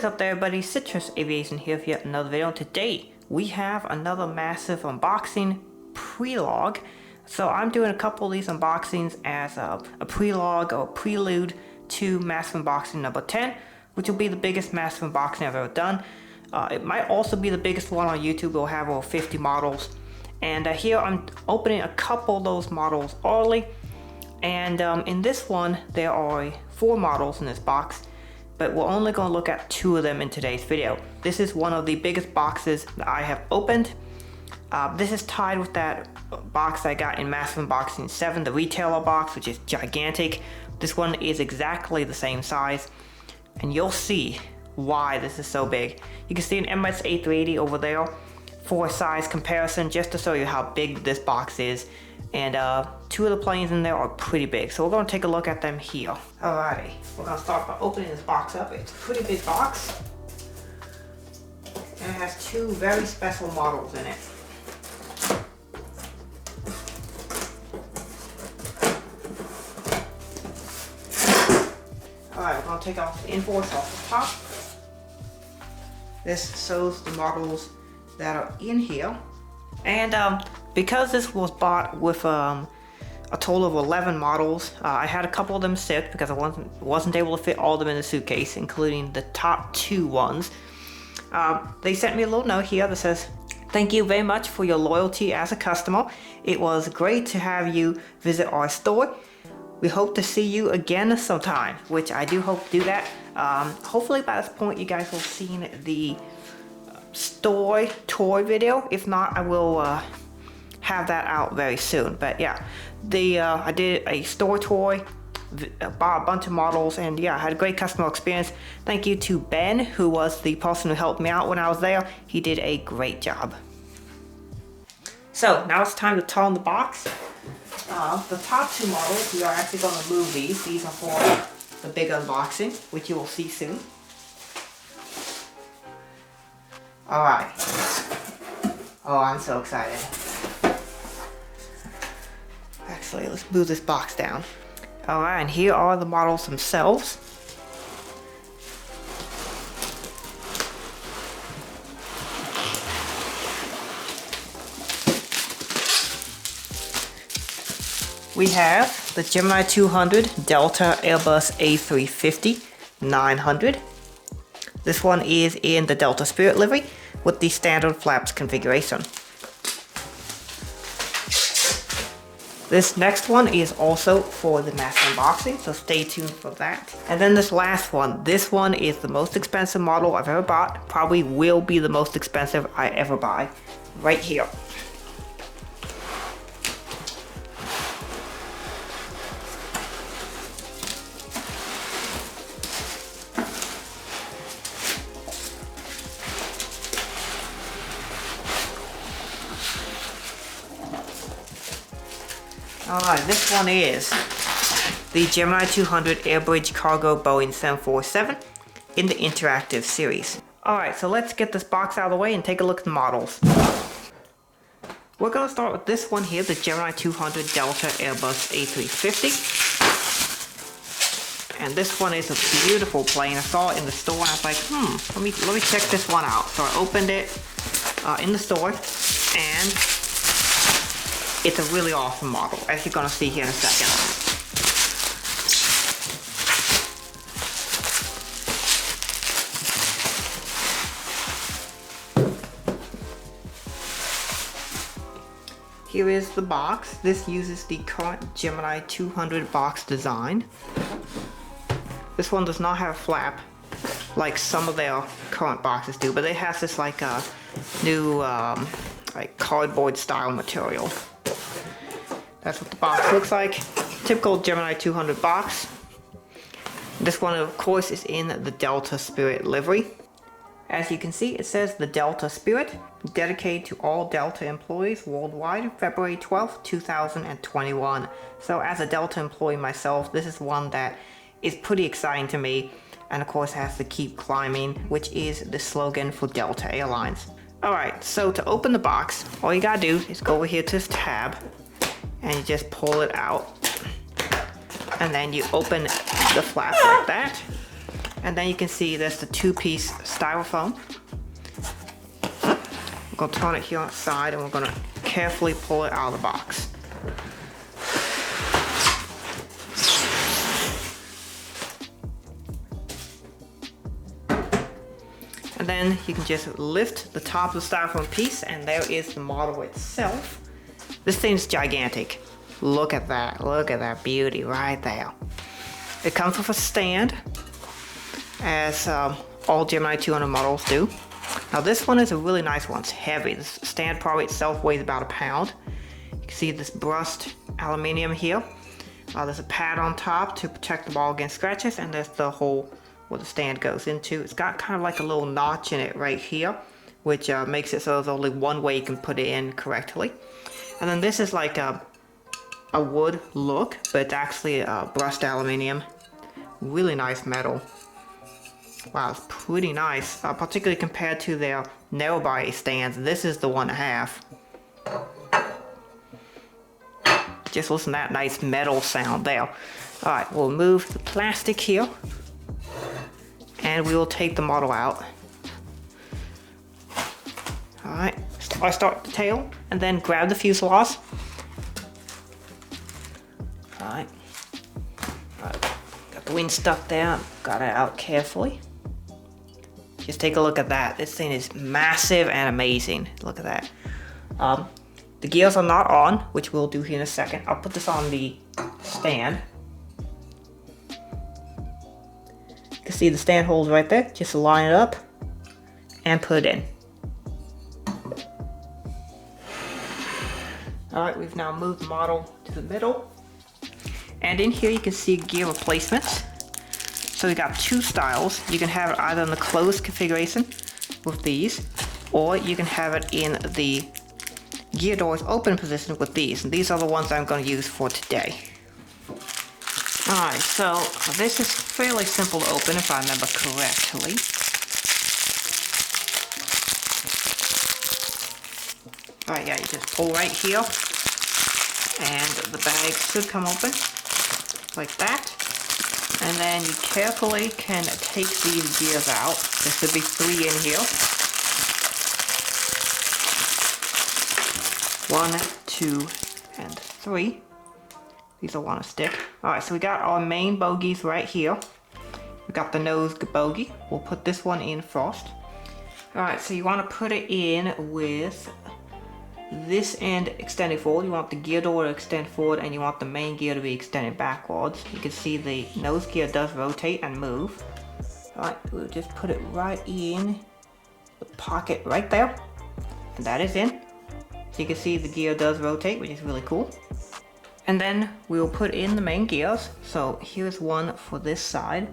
What is up there, everybody? Citrus Aviation here for yet another video. Today we have another massive unboxing prelogue. So I'm doing a couple of these unboxings as a prelogue or prelude to massive unboxing number 10, which will be the biggest massive unboxing I've ever done. It might also be the biggest one on YouTube. We'll have over 50 models. And here I'm opening a couple of those models early. And in this one, there are 4 models in this box, but we're only going to look at 2 of them in today's video. This is one of the biggest boxes that I have opened. This is tied with that box I got in Massive Unboxing 7, the retailer box, which is gigantic. This one is exactly the same size, and you'll see why this is so big. You can see an MS A380 over there for a size comparison, just to show you how big this box is. And 2 of the planes in there are pretty big, so we're going to take a look at them here. Alrighty, we're going to start by opening this box up. It's a pretty big box, and it has 2 very special models in it. Alright, we're going to take off the invoice off the top. This shows the models that are in here. And because this was bought with a total of 11 models, I had a couple of them sick because I wasn't able to fit all of them in the suitcase, including the top 2 ones. They sent me a little note here that says, "Thank you very much for your loyalty as a customer. It was great to have you visit our store. We hope to see you again sometime," which I do hope to do that. Hopefully by this point you guys will have seen the store toy video. If not, I will have that out very soon. But yeah, I did a store toy, bought a bunch of models, and yeah, I had a great customer experience. Thank you to Ben, who was the person who helped me out when I was there. He did a great job. So now it's time to turn the box. The top 2 models, we are actually going to move these. These are for the big unboxing, which you will see soon. Alright. Oh, I'm so excited. Actually, let's move this box down. Alright, and here are the models themselves. We have the Gemini 200 Delta Airbus A350 900. This one is in the Delta Spirit livery with the standard flaps configuration. This next one is also for the massive unboxing, so stay tuned for that. And then this last one, this one is the most expensive model I've ever bought. Probably will be the most expensive I ever buy, right here. Alright, this one is the Gemini 200 Airbridge Cargo Boeing 747 in the interactive series. Alright, so let's get this box out of the way and take a look at the models. We're going to start with this one here, the Gemini 200 Delta Airbus A350. And this one is a beautiful plane. I saw it in the store and I was like, let me check this one out. So I opened it in the store, and it's a really awesome model, as you're going to see here in a second. Here is the box. This uses the current Gemini 200 box design. This one does not have a flap like some of their current boxes do, but it has this like a new like cardboard style material. That's what the box looks like. Typical Gemini 200 box. This one, of course, is in the Delta Spirit livery. As you can see, it says the Delta Spirit, dedicated to all Delta employees worldwide, February 12th, 2021. So as a Delta employee myself, this is one that is pretty exciting to me. And of course has to keep climbing, which is the slogan for Delta Airlines. Alright, so to open the box, all you gotta do is go over here to this tab, and you just pull it out, and then you open the flap like that, And then you can see there's the two-piece styrofoam. We're gonna turn it here on the side and we're gonna carefully pull it out of the box. And then you can just lift the top of the styrofoam piece and there is the model itself. This thing's gigantic. Look at that beauty right there. It comes with a stand, as all Gemini 200 models do. Now this one is a really nice one, it's heavy. The stand probably itself weighs about 1 pound. You can see this brushed aluminum here. There's a pad on top to protect the ball against scratches, and there's the hole where the stand goes into. It's got kind of like a little notch in it right here, which makes it so there's only one way you can put it in correctly. And then this is like a wood look, but it's actually brushed aluminum. Really nice metal. Wow, it's pretty nice, particularly compared to their narrow body stands. This is the 1.5. Just listen to that nice metal sound there. All right, we'll move the plastic here, and we will take the model out. All right, I start the tail, and then grab the fuselage. All right, got the wing stuck there. Got it out carefully. Just take a look at that. This thing is massive and amazing. Look at that. The gears are not on, which we'll do here in a second. I'll put this on the stand. You can see the stand holes right there. Just line it up and put it in. All right, we've now moved the model to the middle. And in here you can see gear replacements. So we got two styles. You can have it either in the closed configuration with these, or you can have it in the gear doors open position with these. And these are the ones I'm going to use for today. Alright, so this is fairly simple to open if I remember correctly. Alright, yeah, you just pull right here, and the bag should come open like that. And then you carefully can take these gears out. There should be 3 in here. 1, 2, and 3. These will want to stick. Alright, so we got our main bogies right here. We got the nose bogie. We'll put this one in first. Alright, so you want to put it in with this end extended forward. You want the gear door to extend forward, and you want the main gear to be extended backwards. You can see the nose gear does rotate and move. Alright, we'll just put it right in the pocket right there. And that is in. So you can see the gear does rotate, which is really cool. And then we will put in the main gears. So here's one for this side.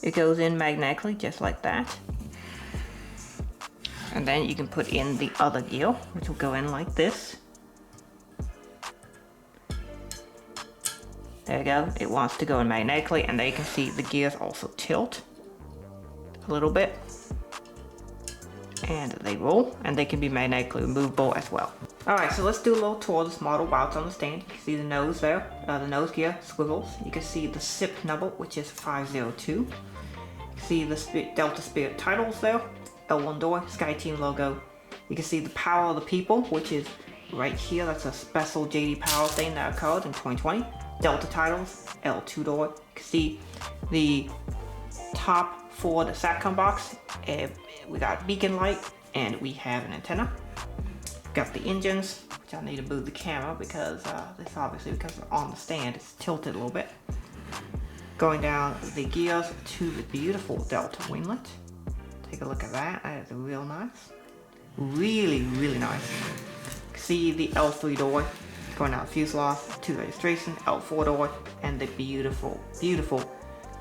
It goes in magnetically, just like that. And then you can put in the other gear, which will go in like this. There you go, it wants to go in magnetically, and there you can see the gears also tilt a little bit. And they roll, and they can be magnetically removable as well. Alright, so let's do a little tour of this model while it's on the stand. You can see the nose there, the nose gear swivels. You can see the SIP number, which is 502. You can see the Delta Spirit titles there. L1 door, Sky Team logo. You can see the Power of the People, which is right here. That's a special JD Power thing that occurred in 2020. Delta titles, L2 door. You can see the top Ford SATCOM box. We got beacon light, and we have an antenna. Got the engines, which I need to move the camera because this obviously, because it's on the stand, it's tilted a little bit. Going down the gears to the beautiful Delta winglet. Take a look at that. That is real nice. Really, really nice. See the L3 door going out fuselage, 2 registration, L4 door, and the beautiful, beautiful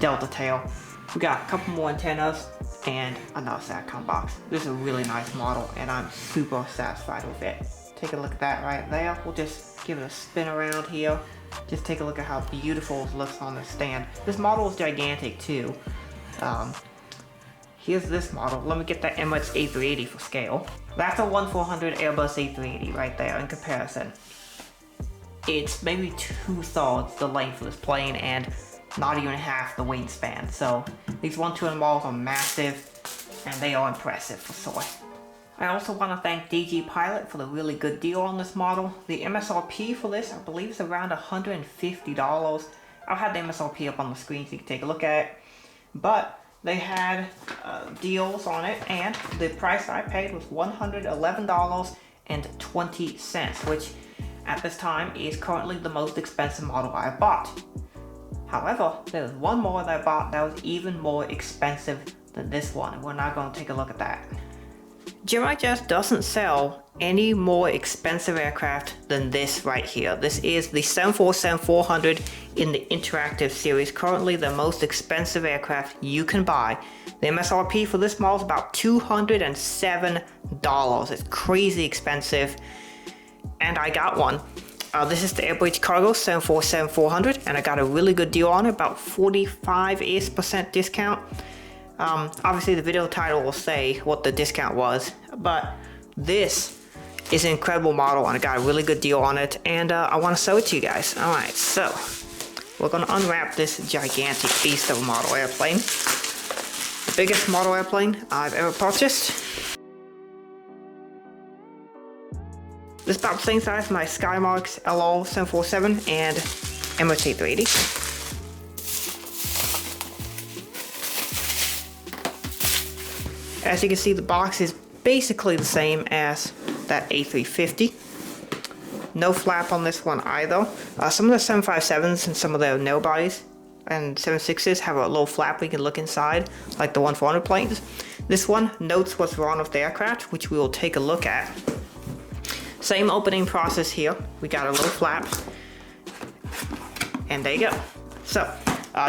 Delta tail. We got a couple more antennas and another SATCOM box. This is a really nice model, and I'm super satisfied with it. Take a look at that right there. We'll just give it a spin around here. Just take a look at how beautiful it looks on the stand. This model is gigantic too. Here's this model. Let me get that Emirates A380 for scale. That's a 1400 Airbus A380 right there in comparison. It's maybe 2/3 the length of this plane, and not even half the wingspan. So these 120 models are massive and they are impressive for sure. I also want to thank DG Pilot for the really good deal on this model. The MSRP for this, I believe, is around $150. I'll have the MSRP up on the screen so you can take a look at it. But they had deals on it, and the price I paid was $111.20, which at this time is currently the most expensive model I bought. However, there was one more that I bought that was even more expensive than this one. We're not going to take a look at that. GMI just doesn't sell any more expensive aircraft than this right here. This is the 747-400 in the interactive series, currently the most expensive aircraft you can buy. The MSRP for this model is about $207. It's crazy expensive, and I got one. This is the Airbrush Cargo 747-400, and I got a really good deal on it, about 45% discount. Obviously the video title will say what the discount was, but this is an incredible model and I got a really good deal on it, and I want to show it to you guys. Alright, so we're going to unwrap this gigantic beast of a model airplane. The biggest model airplane I've ever purchased. This is about the same size as my Skymarks LO 747 and MOT 380. As you can see, the box is basically the same as that A350. No flap on this one either. Some of the 757s and some of the narrow bodies and 76s have a little flap where you can look inside, like the 1400 planes. This one notes what's wrong with the aircraft, which we will take a look at. Same opening process here. We got a little flap. And there you go. So,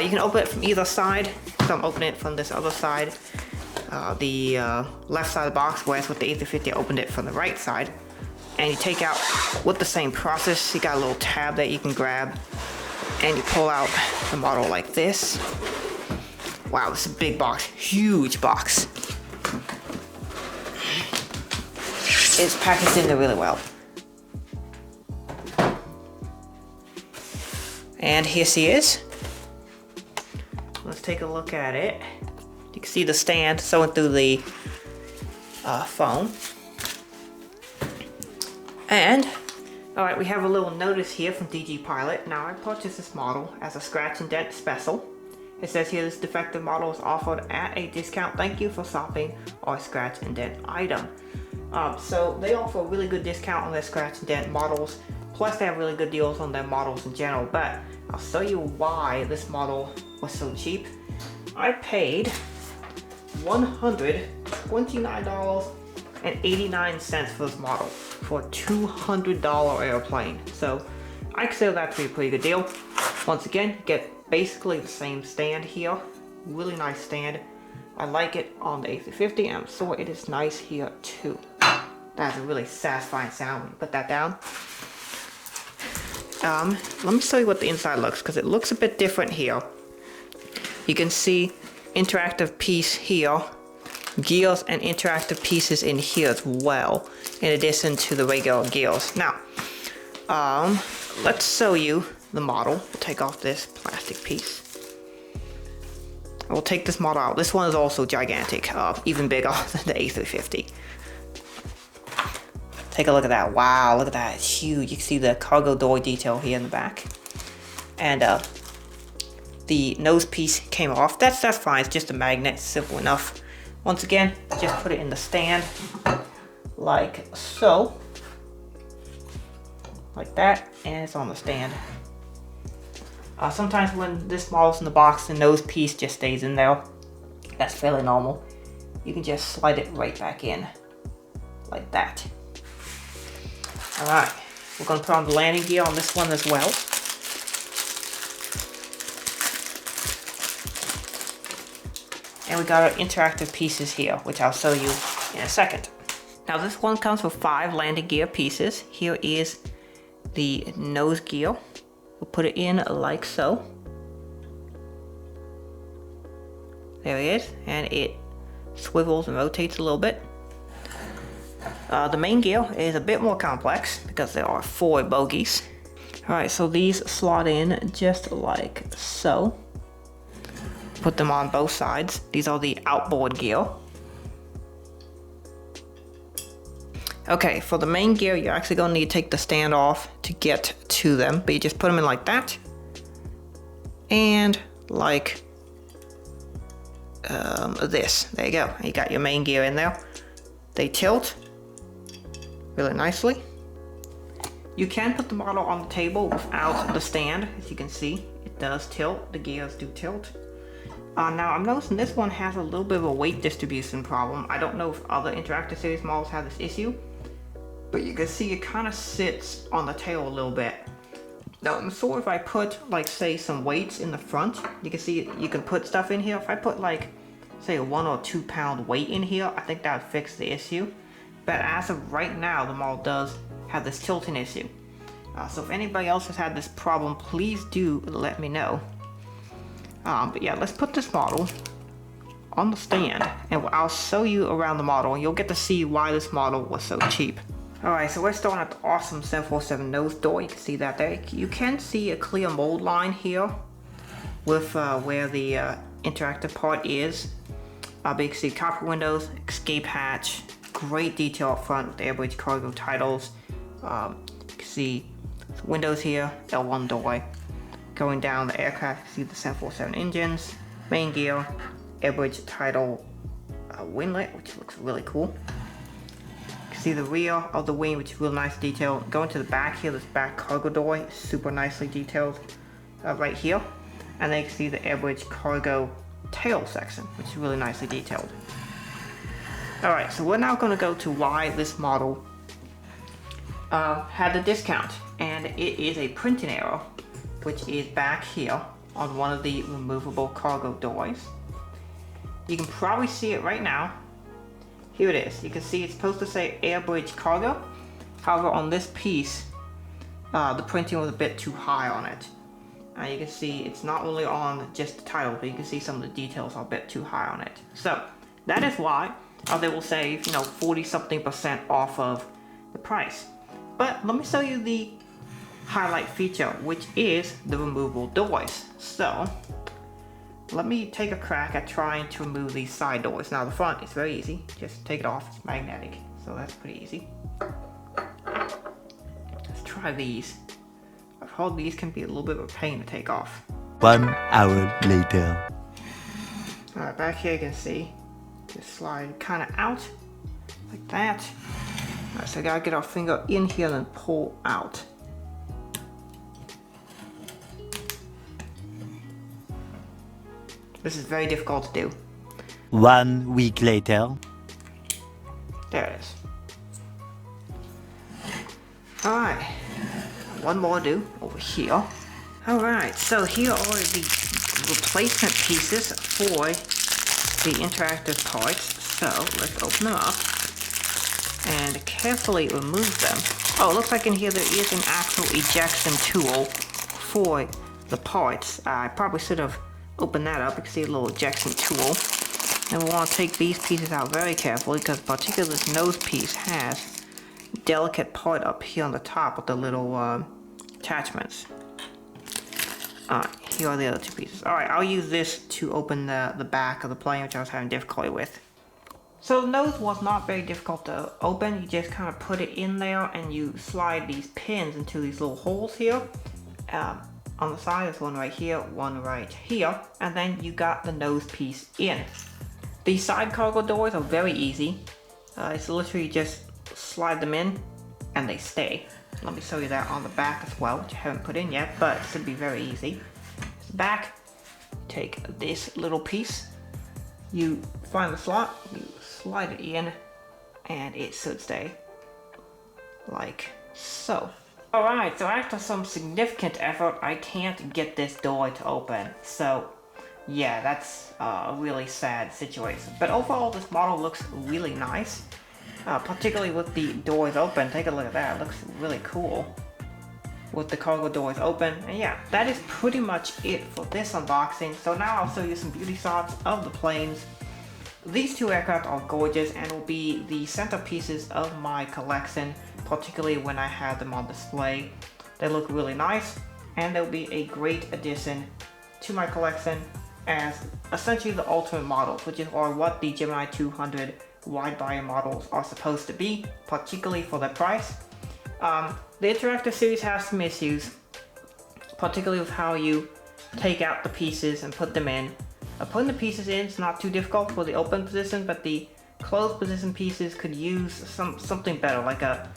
you can open it from either side. So I'm opening it from this other side. The left side of the box, whereas with the A350 I opened it from the right side. And you take out with the same process. You got a little tab that you can grab and you pull out the model like this. Wow, this is a big box, huge box. It's packaged in there really well. And here she is. Let's take a look at it. You can see the stand showing through the phone. And, alright, we have a little notice here from DG Pilot. Now, I purchased this model as a scratch and dent special. It says here, this defective model is offered at a discount. Thank you for shopping our scratch and dent item. So they offer a really good discount on their scratch and dent models. Plus, they have really good deals on their models in general. But I'll show you why this model was so cheap. I paid $129.89 for this model for a $200 airplane. So I consider that to be a pretty good deal. Once again, you get basically the same stand here. Really nice stand. I like it on the A350, and I'm sure it is nice here too. That's a really satisfying sound when you put that down. Let me show you what the inside looks, because it looks a bit different here. You can see interactive piece here, gears and interactive pieces in here as well, in addition to the regular gears. Now, let's show you the model. We'll take off this plastic piece. We'll take this model out. This one is also gigantic, even bigger than the A350. Take a look at that. Wow, look at that. It's huge. You can see the cargo door detail here in the back. And the nose piece came off. That's fine. It's just a magnet. Simple enough. Once again, just put it in the stand like so. Like that. And it's on the stand. Sometimes when this model's in the box, the nose piece just stays in there. That's fairly normal. You can just slide it right back in. Like that. Alright, we're going to put on the landing gear on this one as well. And we got our interactive pieces here, which I'll show you in a second. Now this one comes with 5 landing gear pieces. Here is the nose gear. We'll put it in like so. There it is, and it swivels and rotates a little bit. The main gear is a bit more complex because there are 4 bogies. Alright, so these slot in just like so. put them on both sides. These are the outboard gear. Okay, for the main gear, you're actually going to need to take the stand off to get to them, but you just put them in like that. And like this. There you go. You got your main gear in there. They tilt really nicely. You can put the model on the table without the stand. As you can see, it does tilt. The gears do tilt. Now I'm noticing this one has a little bit of a weight distribution problem. I don't know if other Interactive Series models have this issue, but you can see it kind of sits on the tail a little bit. Now, so if I put, like, say, some weights in the front, you can see you can put stuff in here. If I put, like, say, a 1 or 2 pound weight in here, I think that would fix the issue. But as of right now, the model does have this tilting issue. So if anybody else has had this problem, please do let me know. But yeah, let's put this model on the stand, and I'll show you around the model, and you'll get to see why this model was so cheap. Alright, so we're starting at the awesome 747 nose door. You can see that there. You can see a clear mold line here with where the interactive part is. But you can see copper windows, escape hatch, great detail up front with the airbrush cargo titles. You can see windows here, L1 doorway. Going down the aircraft, you can see the 747 engines, main gear, airbrush title winglet, which looks really cool. See the rear of the wing, which is real nice detail. Going to the back here, this back cargo door is super nicely detailed right here. And then you can see the airbrush cargo tail section, which is really nicely detailed. Alright, so we're now going to go to why this model had the discount. And it is a printing error, which is back here on one of the removable cargo doors. You can probably see it right now. Here it is. You can see it's supposed to say airbrush cargo. However, on this piece, the printing was a bit too high on it. You can see it's not only on just the title, but you can see some of the details are a bit too high on it. So that is why they will save, 40-something% off of the price. But let me show you the highlight feature, which is the removable doors. So let me take a crack at trying to remove these side doors. Now the front is very easy. Just take it off. It's magnetic, so that's pretty easy. Let's try these. I've heard these can be a little bit of a pain to take off. 1 hour later. Alright, back here you can see, just slide kind of out, like that. Alright, so I gotta get our finger in here and then pull out. This is very difficult to do. 1 week later. There it is. Alright, one more to do over here. Alright, so here are the replacement pieces for the interactive parts. So let's open them up and carefully remove them. Oh, it looks like in here there is an actual ejection tool for the parts. I probably should have opened that up. You can see a little ejection tool. And we want to take these pieces out very carefully, because particularly this nose piece has a delicate part up here on the top with the little attachments. Alright, here are the other two pieces. Alright, I'll use this to open the back of the plane, which I was having difficulty with. So the nose was not very difficult to open. You just kind of put it in there and you slide these pins into these little holes here. On the side, there's one right here, one right here, and then you got the nose piece in. The side cargo doors are very easy. It's literally just slide them in and they stay. Let me show you that on the back as well, which I haven't put in yet, but it should be very easy. The back, take this little piece, you find the slot, you slide it in, and it should stay like so. Alright, so after some significant effort, I can't get this door to open. So yeah, that's a really sad situation. But overall, this model looks really nice. Particularly with the doors open. Take a look at that, it looks really cool. With the cargo doors open. And yeah, that is pretty much it for this unboxing. So now I'll show you some beauty shots of the planes. These two aircraft are gorgeous and will be the centerpieces of my collection, particularly when I have them on display. They look really nice and they'll be a great addition to my collection as essentially the ultimate models, which are what the Gemini 200 wide body models are supposed to be, particularly for the price. The interactive series has some issues, particularly with how you take out the pieces and put them in. Putting the pieces in is not too difficult for the open position, but the closed position pieces could use something better, like a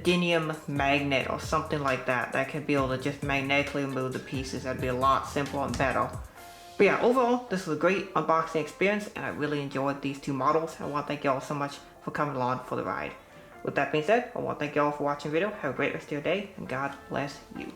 dinium magnet or something like that could be able to just magnetically remove the pieces. That'd be a lot simpler and better. But yeah, overall, this was a great unboxing experience, and I really enjoyed these two models. I want to thank you all so much for coming along for the ride. With that being said, I want to thank you all for watching the video. Have a great rest of your day, and God bless you.